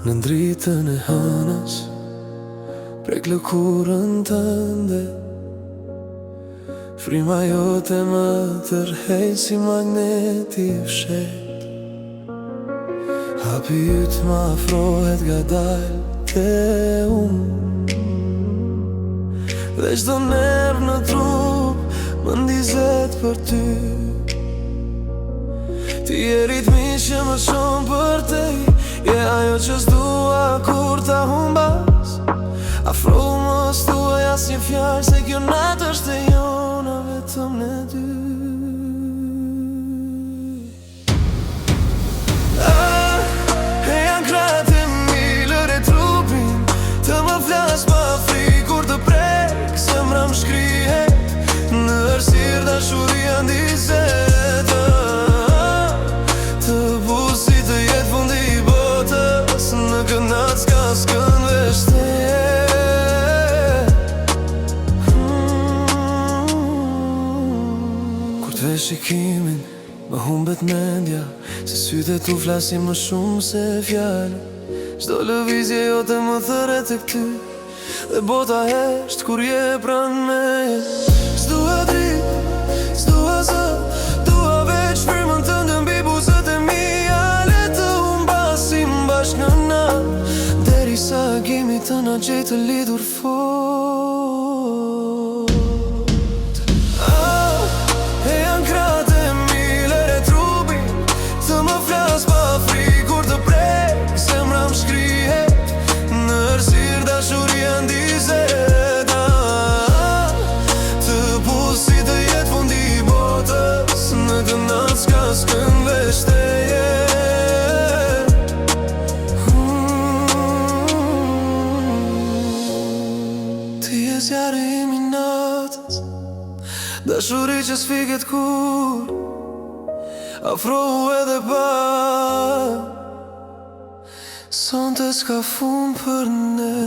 Në ndritën e hënës prek lëkurën tënde, frima jote më tërheq si magneti i fshet. Hapi yt më afrohet gadal te unë, dhe çdo nerv në trup më ndizet për ty. Ti je ritmi që më shumë për te, je ajo që s'dua kur ta humbas. Afro mos thuaj asnjë fjalë, se kjo natë është e jona vetëm ne dy. E janë kratë e mi, lëre trupin të më flas pa frikë, kur të prek zemra më shkrihet në errësirë dashuria ndizet. Të busi të jetë fundi i botës, në kënat s'ka s'kën veç teje. Kur t've shikimin më humbet mendja, se sytë tu flasin më shumë se fjallë. Çdo lëvizje jote më thëret e këty, dhe bota hesht kur je pranë meje. S'dua dritë, s'dua zë, dua veç frymën tënde mbi buzët e mia. Le të humbasim bashkë në natë, derisa gimi të na gjej të lidhur fort. E janë kratë e mi, lëre trupin të më flas pa frikë, kur të prek zemra më shkrihet në errësirë dashuria ndizet. Të busi të jetë fundi i botës, në kënat s'ka s'kën veç teje. Ti je zjarri im i natës, dashuri që s'fiket kur, afrohu edhe pa. Sonte s'ka fund për ne.